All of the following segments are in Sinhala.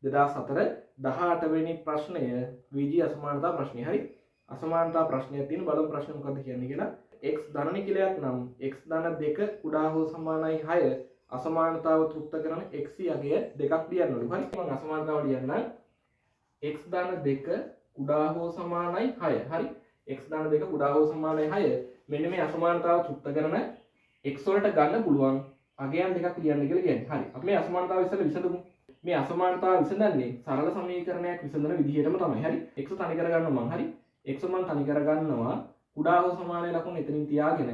2004 18 වෙනි ප්‍රශ්නය විජී අසමානතා ප්‍රශ්නය. හරි. අසමානතා ප්‍රශ්නයක් තියෙන බලමු ප්‍රශ්න මොකක්ද කියන්නේ කියලා. x ධන නිකලයක් නම් x ධන 2 කුඩා හෝ සමානයි 6 අසමානතාව තෘප්ත කරන x අගය දෙකක් ලියන්නලු. හරි. මම අසමානතාව ලියන්නම්. x ධන 2 කුඩා හෝ සමානයි 6. හරි. x ධන 2 කුඩා හෝ සමානයි 6. මෙන්න මේ අසමානතාව තෘප්ත කරන x වලට ගන්න පුළුවන් අගයන් දෙකක් ලියන්න කියලා කියන්නේ. හරි. අපි මේ අසමානතාව ඉස්සෙල්ලා විසඳමු. මේ අසමානතාව විසඳන්නේ සරල සමීකරණයක් විසඳන විදිහටම තමයි. හරි. x තනි කරගන්නවා මං. හරි. x මං තනි කරගන්නවා කුඩා හෝ සමානයි ලකුණු එතනින් තියාගෙන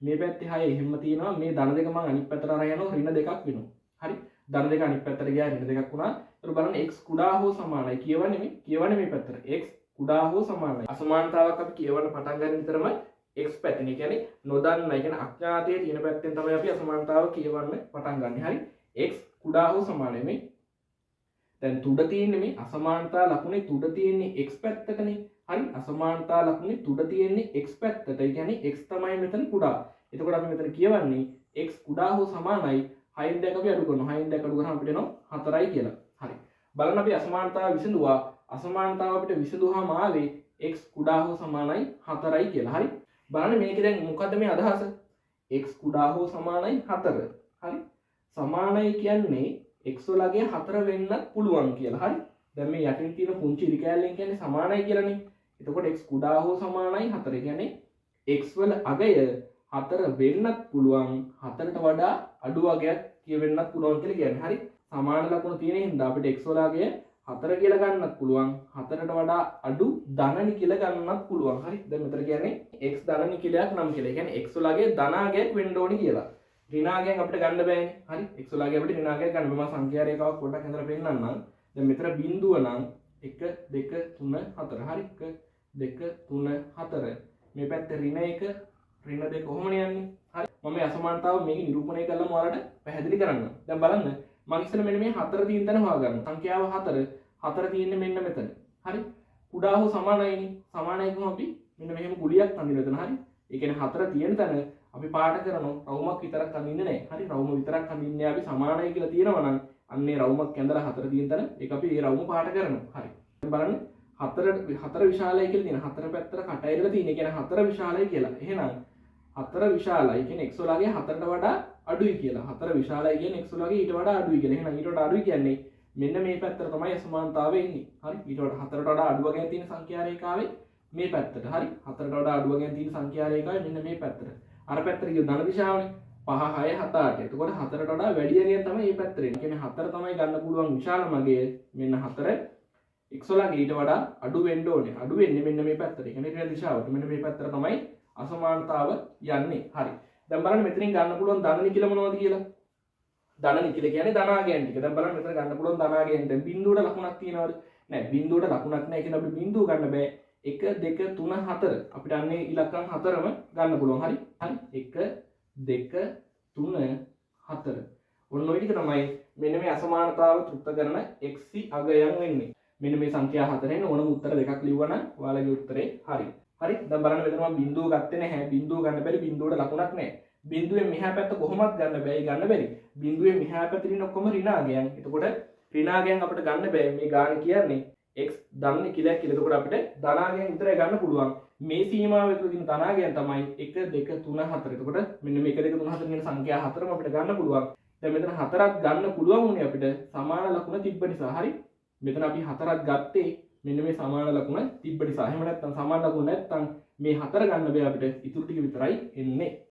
මේ පැත්තේ 6 එහෙම තියෙනවා. මේ ධන දෙක මං අනිත් පැත්තට අරන් යනවා ඍණ දෙකක් වෙනවා. හරි. ධන දෙක අනිත් පැත්තට ගියා ඍණ දෙකක් වුණා. ඒතර බලන්න x කුඩා හෝ සමානයි කියවන්නේ මේ පැත්තට. x කුඩා හෝ සමානයි. අසමානතාවක් අපි කියවන්න පටන් ගන්න විතරම x පැත්තෙන්. ඒ කියන්නේ නොදන්න, ඒ කියන්නේ අඥාතයේ තියෙන පැත්තෙන් තමයි අපි අසමානතාව කියවන්න පටන් ගන්න. හරි. x කුඩා හෝ සමානයි මේ. දැන් තුඩ තියෙන්නේ මේ අසමානතා ලකුණේ තුඩ තියෙන්නේ x පැත්තටනේ. හරි. අසමානතා ලකුණේ තුඩ තියෙන්නේ x පැත්තට. ඒ කියන්නේ x තමයි මෙතන කුඩා. එතකොට අපි මෙතන කියවන්නේ x කුඩා හෝ සමානයි 6න් දැක අපි අඩු කරනවා. 6න් දැක අඩු කරාම අපිට එනවා 4යි කියලා. හරි. බලන්න අපි අසමානතාව විසඳුවා. අසමානතාව අපිට විසඳුවාම ආවේ x කුඩා හෝ සමානයි 4යි කියලා. හරි. බලන්න මේකේ දැන් මොකද්ද මේ අදහස? x කුඩා හෝ සමානයි 4. හරි. සමානයි කියන්නේ x වලගේ 4 වෙන්නත් පුළුවන් කියලා. හරි. දැන් මේ යටින් තියෙන පුංචි ඉරි කෑල්ලෙන් කියන්නේ සමානයි කියලානේ. එතකොට x කුඩා හෝ සමානයි 4. කියන්නේ x වල අගය 4 වෙන්නත් පුළුවන් 4ට වඩා අඩු අගයක් කියවෙන්නත් පුළුවන් කියලා කියන්නේ. හරි. සමාන ලකුණු තියෙන හින්දා අපිට x වල අගය 4 කියලා ගන්නත් පුළුවන් 4ට වඩා අඩු ධන නිකිල ගන්නත් පුළුවන්. හරි. දැන් මෙතන කියන්නේ x ධන නිකිලයක් නම් කියලා. ඒ කියන්නේ x වල අගය ධනාගයක් වෙන්න ඕනි කියලා. ඍණාගයෙන් අපිට ගන්න බෑනේ. හරි. x වල අගය අපිට ඍණාගයක් ගන්න බෑ. මම සංඛ්‍යා රේඛාවක් පොඩ්ඩක් හදලා පෙන්නන්නම්. දැන් මෙතන බිඳුව නම් 1 2 3 4. හරි. 1 2 3 4. මේ පැත්තේ ඍණ 1 ඍණ 2 කොහොමද යන්නේ? හරි. මම මේ අසමානතාව මේක නිරූපණය කළාම ඔයාලට පැහැදිලි කරන්න. දැන් බලන්න. මම ඉස්සෙල්ලා මෙන්න මේ 4 තියෙන තැන හොයාගන්න. සංඛ්‍යාව 4 තියෙන්නේ මෙන්න මෙතන. හරි. කුඩා හෝ සමානයිනේ. සමානයි කොහොම අපි මෙන්න මෙහෙම ගුලියක් අඳින එතන. හරි. ඒ කියන්නේ 4 තියෙන තැන අපි පාට කරනවා රවුමක් විතරක් අඳින්නේ නැහැ. හරි. රවුම විතරක් අඳින්නේ අපි සමානයි කියලා තියෙනවා නම් අන්නේ රවුමක් ඇඳලා 4 තියෙන තැන ඒක අපි ඒ රවුම පාට කරනවා. හරි. දැන් බලන්න 4 විශාලයි කියලා තියෙන 4 පැත්තට කට ඇරලා තියෙන. ඒ කියන්නේ 4 විශාලයි කියලා. එහෙනම් 4 විශාලයි කියන්නේ x වලගේ 4ට වඩා අඩුයි කියලා. 4 විශාලයි කියන්නේ x වලගේ ඊට වඩා අඩුයි කියලා. එහෙනම් ඊට වඩා අඩුයි කියන්නේ මෙන්න මේ පැත්තට තමයි අසමානතාවය එන්නේ. හරි. ඊට වඩා 4ට වඩා අඩු වගේ තියෙන සංඛ්‍යා රේඛාවේ මේ පැත්තට. හරි. 4ට වඩා අඩු වගේ තියෙන සංඛ්‍යා රේඛාවේ මෙන්න මේ පැත්තට. අර පැත්තට ගිය ධන දිශාවනේ. 5 6 7 8. එතකොට 4ට වඩා වැඩි අගයක් තමයි මේ පැත්තට එන්නේ. කියන්නේ 4 තමයි ගන්න පුළුවන් විශාලම අගය. මෙන්න 4 x වලගේ ඊට වඩා අඩු වෙන්න ඕනේ. අඩු වෙන්නේ මෙන්න මේ පැත්තට. ඒ කියන්නේ ඍණ දිශාවට. මෙන්න මේ පැත්තට තමයි අසමානතාව යන්නේ. හරි. දැන් බලන්න මෙතනින් ගන්න පුළුවන් ධන නිකිල මොනවද කියලා. ධන නිකිල කියන්නේ ධනාගයන් ටික. දැන් බලන්න මෙතන ගන්න පුළුවන් ධනාගයන්. දැන් බිඳුවට ලකුණක් තියනවද? නැහැ. බිඳුවට ලකුණක් නැහැ කියන අපිට බිඳුව ගන්න බෑ. 1 2 3 4. අපිට අන්නේ ඉලක්කම් 4ම ගන්න පුළුවන්. හරි. හරි. 1 2 3 4. ඔන්න ඔය ටික තමයි මෙන්න මේ අසමානතාව තෘප්ත කරන x අගයන් වෙන්නේ. මෙන්න මේ සංඛ්‍යා 4 ඕනම උත්තර දෙකක් ලිව්වනම් ඔයාලගේ උත්තරේ හරි. හරි. දැන් බලන්න මෙතන මම බිඳුව ගත්තේ නැහැ. බිඳුව ගන්න බැරි බිඳුවට ලකුණක් නැහැ. බිඳුවෙන් මෙහා පැත්ත කොහොමවත් ගන්න බෑ. ගන්න බැරි. බිඳුවෙන් මෙහා පැත්තේ ඉන්න ඔක්කොම ඍණාගයන්. එතකොට ඍණාගයන් අපිට ගන්න බෑ. මේ ගාන කියන්නේ x ධන නිකිලයක් කියලා. එතකොට අපිට ධනාගයන් විතරයි ගන්න පුළුවන්. මේ සීමාව ඇතුළේ තියෙන ධනාගයන් තමයි 1 2 3 4. එතකොට මෙන්න මේ 1 2 3 4 කියන සංඛ්‍යා හතරම අපිට ගන්න පුළුවන්. දැන් මෙතන හතරක් ගන්න පුළුවන් උනේ අපිට සමාන ලකුණ තිබ්බ නිසා. හරි. මෙතන අපි හතරක් ගත්තේ මෙන්න මේ සමාන ලකුණ තිබ්බ නිසා. එහෙම නැත්නම් සමාන ලකුණ නැත්නම් මේ හතර ගන්න බෑ අපිට. ඉතුරු ටික විතරයි එන්නේ.